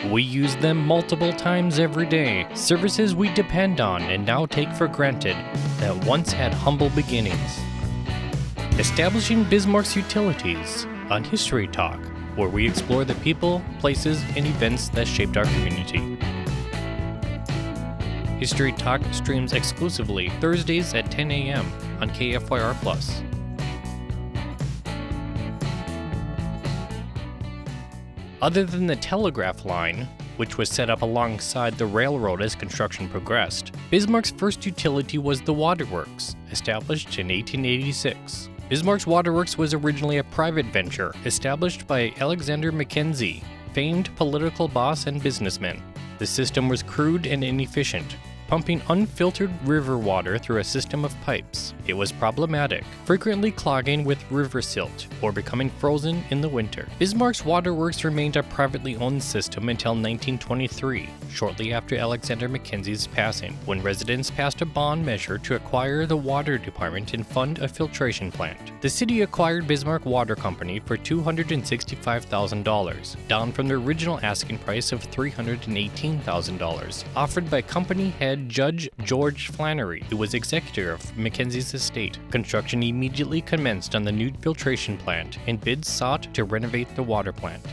We use them multiple times every day, services we depend on and now take for granted that once had humble beginnings. Establishing Bismarck's Utilities on History Talk, where we explore the people, places, and events that shaped our community. History Talk streams exclusively Thursdays at 10 a.m. on KFYR+. Other than the telegraph line, which was set up alongside the railroad as construction progressed, Bismarck's first utility was the waterworks, established in 1886. Bismarck's Waterworks was originally a private venture established by Alexander Mackenzie, famed political boss and businessman. The system was crude and inefficient, pumping unfiltered river water through a system of pipes. It was problematic, frequently clogging with river silt or becoming frozen in the winter. Bismarck's Waterworks remained a privately owned system until 1923, shortly after Alexander Mackenzie's passing, when residents passed a bond measure to acquire the water department and fund a filtration plant. The city acquired Bismarck Water Company for $265,000, down from the original asking price of $318,000, offered by company head Judge George Flannery, who was executor of Mackenzie's estate. Construction immediately commenced on the new filtration plant, and bids sought to renovate the water plant.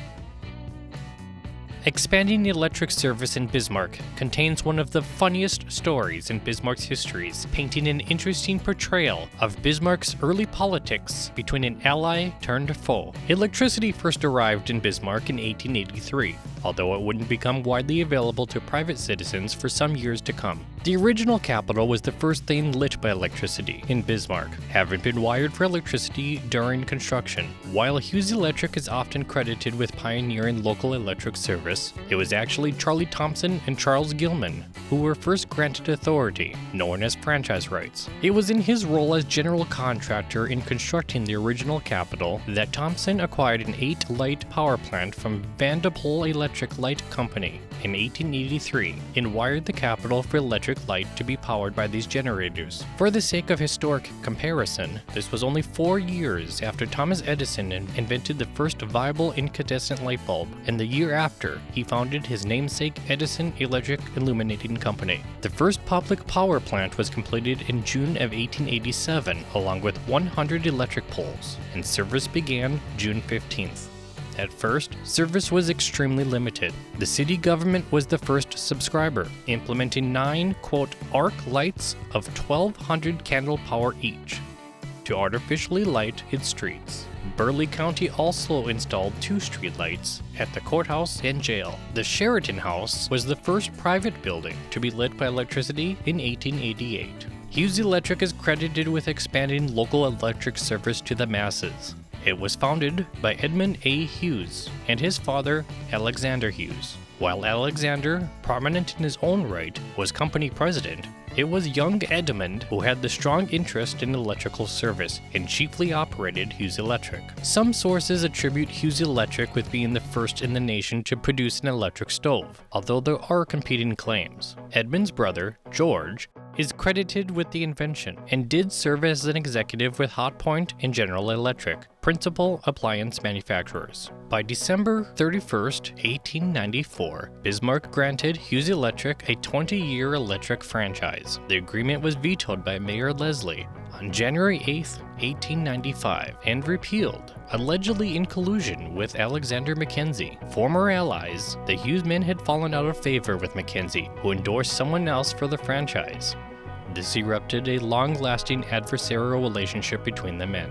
Expanding the electric service in Bismarck contains one of the funniest stories in Bismarck's histories, painting an interesting portrayal of Bismarck's early politics between an ally turned foe. Electricity first arrived in Bismarck in 1883, although it wouldn't become widely available to private citizens for some years to come. The original capital was the first thing lit by electricity in Bismarck, having been wired for electricity during construction. While Hughes Electric is often credited with pioneering local electric service, it was actually Charlie Thompson and Charles Gilman who were first granted authority, known as franchise rights. It was in his role as general contractor in constructing the original capital that Thompson acquired an 8-light power plant from Vanderpool Electric Light Company in 1883 and wired the capital for electric light to be powered by these generators. For the sake of historic comparison, this was only 4 years after Thomas Edison invented the first viable incandescent light bulb, and the year after, he founded his namesake Edison Electric Illuminating Company. The first public power plant was completed in June of 1887, along with 100 electric poles, and service began June 15th. At first, service was extremely limited. The city government was the first subscriber, implementing 9, quote, arc lights of 1,200 candle power each to artificially light its streets. Burleigh County also installed 2 streetlights at the courthouse and jail. The Sheraton House was the first private building to be lit by electricity in 1888. Hughes Electric is credited with expanding local electric service to the masses. It was founded by Edmund A. Hughes and his father, Alexander Hughes. While Alexander, prominent in his own right, was company president, it was young Edmund who had the strong interest in electrical service and chiefly operated Hughes Electric. Some sources attribute Hughes Electric with being the first in the nation to produce an electric stove, although there are competing claims. Edmund's brother, George, is credited with the invention and did serve as an executive with Hotpoint and General Electric, principal appliance manufacturers. By December 31st, 1894, Bismarck granted Hughes Electric a 20-year electric franchise. The agreement was vetoed by Mayor Leslie on January 8, 1895, and repealed, allegedly in collusion with Alexander Mackenzie. Former allies, the Hughes men had fallen out of favor with Mackenzie, who endorsed someone else for the franchise. This erupted a long-lasting adversarial relationship between the men.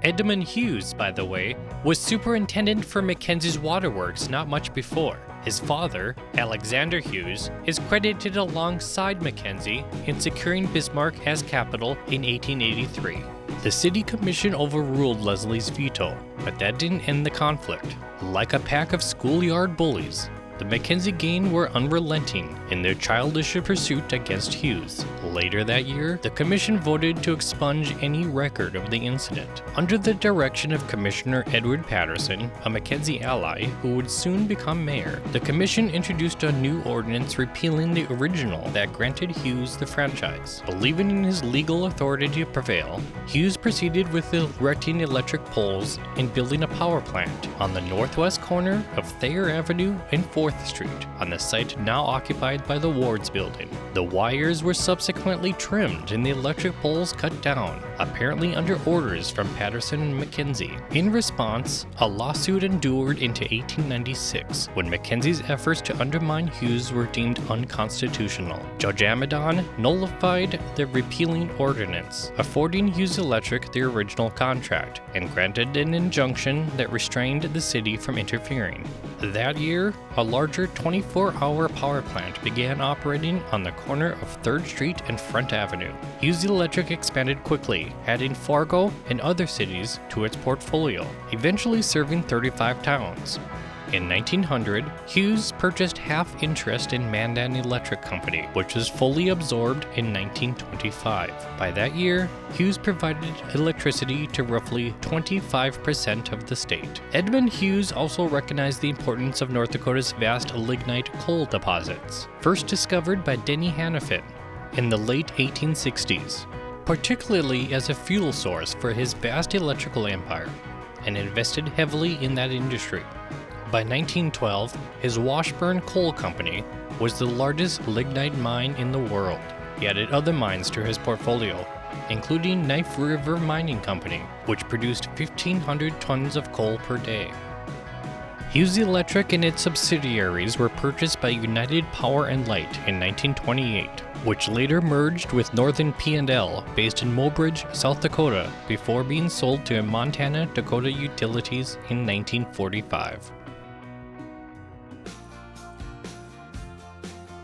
Edmund Hughes, by the way, was superintendent for Mackenzie's Waterworks not much before. His father, Alexander Hughes, is credited alongside Mackenzie in securing Bismarck as capital in 1883. The city commission overruled Leslie's veto, but that didn't end the conflict. Like a pack of schoolyard bullies, the Mackenzie gang were unrelenting in their childish pursuit against Hughes. Later that year, the commission voted to expunge any record of the incident. Under the direction of Commissioner Edward Patterson, a Mackenzie ally who would soon become mayor, the commission introduced a new ordinance repealing the original that granted Hughes the franchise. Believing in his legal authority to prevail, Hughes proceeded with erecting electric poles and building a power plant on the northwest corner of Thayer Avenue and 4th 4th Street, on the site now occupied by the Wards Building. The wires were subsequently trimmed and the electric poles cut down, apparently under orders from Patterson and Mackenzie. In response, a lawsuit endured into 1896, when Mackenzie's efforts to undermine Hughes were deemed unconstitutional. Judge Amidon nullified the repealing ordinance, affording Hughes Electric the original contract, and granted an injunction that restrained the city from interfering. That year, a larger 24-hour power plant began operating on the corner of 3rd Street and Front Avenue. Hughes Electric expanded quickly, adding Fargo and other cities to its portfolio, eventually serving 35 towns. In 1900, Hughes purchased half interest in Mandan Electric Company, which was fully absorbed in 1925. By that year, Hughes provided electricity to roughly 25% of the state. Edmund Hughes also recognized the importance of North Dakota's vast lignite coal deposits, first discovered by Denny Hanafin in the late 1860s, particularly as a fuel source for his vast electrical empire, and invested heavily in that industry. By 1912, his Washburn Coal Company was the largest lignite mine in the world. He added other mines to his portfolio, including Knife River Mining Company, which produced 1,500 tons of coal per day. Hughes Electric and its subsidiaries were purchased by United Power and Light in 1928, which later merged with Northern P&L, based in Mobridge, South Dakota, before being sold to Montana Dakota Utilities in 1945.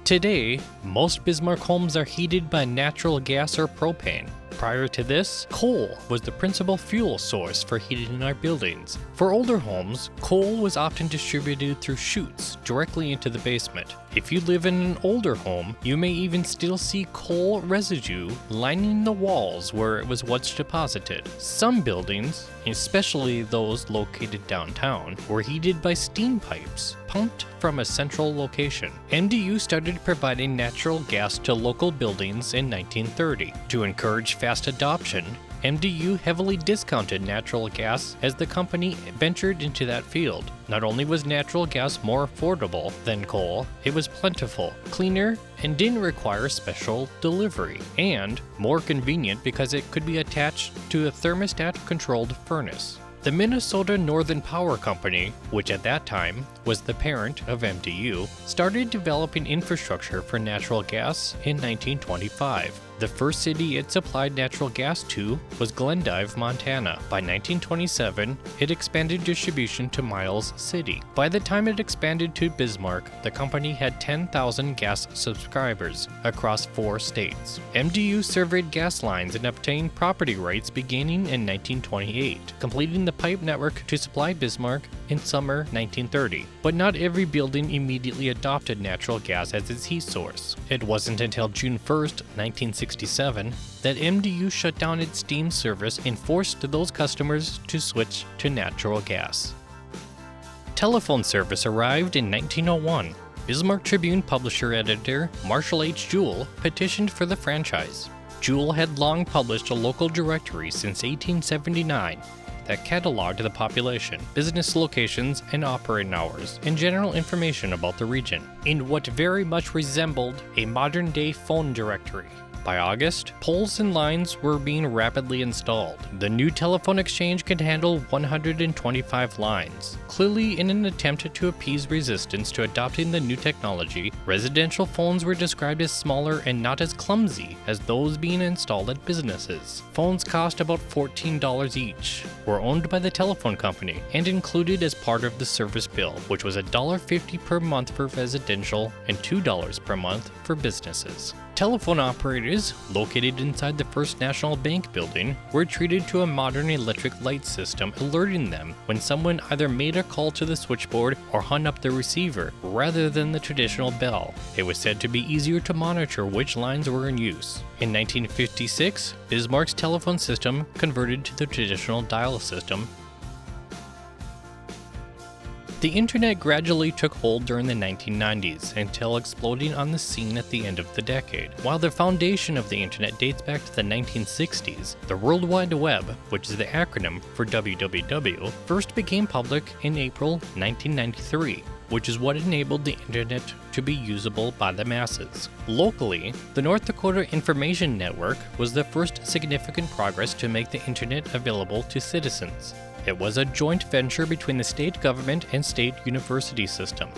Today, most Bismarck homes are heated by natural gas or propane. Prior to this, coal was the principal fuel source for heating our buildings. For older homes, coal was often distributed through chutes directly into the basement. If you live in an older home, you may even still see coal residue lining the walls where it was once deposited. Some buildings, especially those located downtown, were heated by steam pipes pumped from a central location. MDU started providing natural gas to local buildings in 1930. To encourage fast adoption, MDU heavily discounted natural gas as the company ventured into that field. Not only was natural gas more affordable than coal, it was plentiful, cleaner, and didn't require special delivery, and more convenient because it could be attached to a thermostat-controlled furnace. The Minnesota Northern Power Company, which at that time was the parent of MDU, started developing infrastructure for natural gas in 1925. The first city it supplied natural gas to was Glendive, Montana. By 1927, it expanded distribution to Miles City. By the time it expanded to Bismarck, the company had 10,000 gas subscribers across 4 states. MDU surveyed gas lines and obtained property rights beginning in 1928, completing the pipe network to supply Bismarck in summer 1930. But not every building immediately adopted natural gas as its heat source. It wasn't until June 1st, 1967, that MDU shut down its steam service and forced those customers to switch to natural gas. Telephone service arrived in 1901. Bismarck Tribune publisher-editor Marshall H. Jewell petitioned for the franchise. Jewell had long published a local directory since 1879 that cataloged the population, business locations, and operating hours, and general information about the region, in what very much resembled a modern-day phone directory. By August, poles and lines were being rapidly installed. The new telephone exchange could handle 125 lines. Clearly, in an attempt to appease resistance to adopting the new technology, residential phones were described as smaller and not as clumsy as those being installed at businesses. Phones cost about $14 each, were owned by the telephone company, and included as part of the service bill, which was $1.50 per month for residential and $2 per month for businesses. Telephone operators, located inside the First National Bank building, were treated to a modern electric light system alerting them when someone either made a call to the switchboard or hung up the receiver, rather than the traditional bell. It was said to be easier to monitor which lines were in use. In 1956, Bismarck's telephone system converted to the traditional dial system. The internet gradually took hold during the 1990s until exploding on the scene at the end of the decade. While the foundation of the internet dates back to the 1960s, the World Wide Web, which is the acronym for WWW, first became public in April 1993. which is what enabled the internet to be usable by the masses. Locally, the North Dakota Information Network was the first significant progress to make the internet available to citizens. It was a joint venture between the state government and state university system.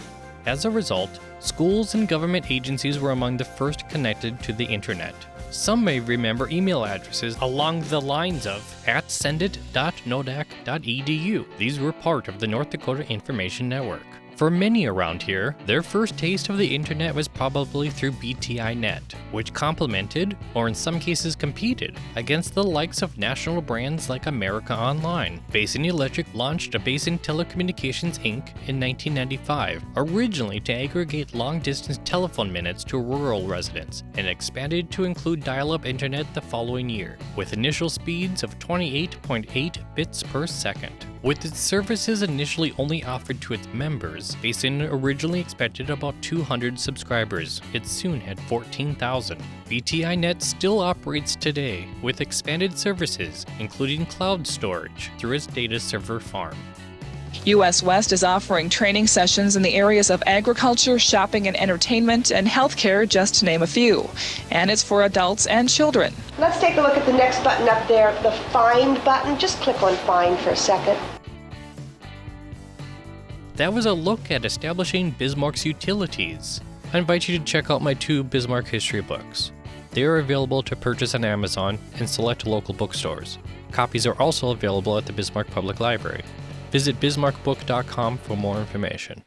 As a result, schools and government agencies were among the first connected to the internet. Some may remember email addresses along the lines of @sendit.nodak.edu. These were part of the North Dakota Information Network. For many around here, their first taste of the internet was probably through BTInet, which complemented, or in some cases competed, against the likes of national brands like America Online. Basin Electric launched a Basin Telecommunications Inc. in 1995, originally to aggregate long-distance telephone minutes to rural residents, and expanded to include dial-up internet the following year, with initial speeds of 28.8 bits per second. With its services initially only offered to its members, Basin originally expected about 200 subscribers. It soon had 14,000. BTInet still operates today, with expanded services, including cloud storage, through its data server farm. US West is offering training sessions in the areas of agriculture, shopping and entertainment, and healthcare, just to name a few. And it's for adults and children. Let's take a look at the next button up there, the Find button. Just click on Find for a second. That was a look at establishing Bismarck's utilities. I invite you to check out my 2 Bismarck history books. They are available to purchase on Amazon and select local bookstores. Copies are also available at the Bismarck Public Library. Visit bismarckbook.com for more information.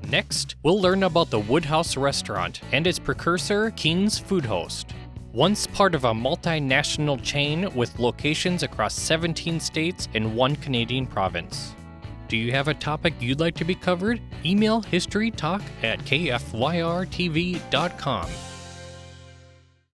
Next, we'll learn about the Woodhouse Restaurant and its precursor, Keen's Food Host. Once part of a multinational chain with locations across 17 states and 1 Canadian province. Do you have a topic you'd like to be covered? Email historytalk@kfyrtv.com.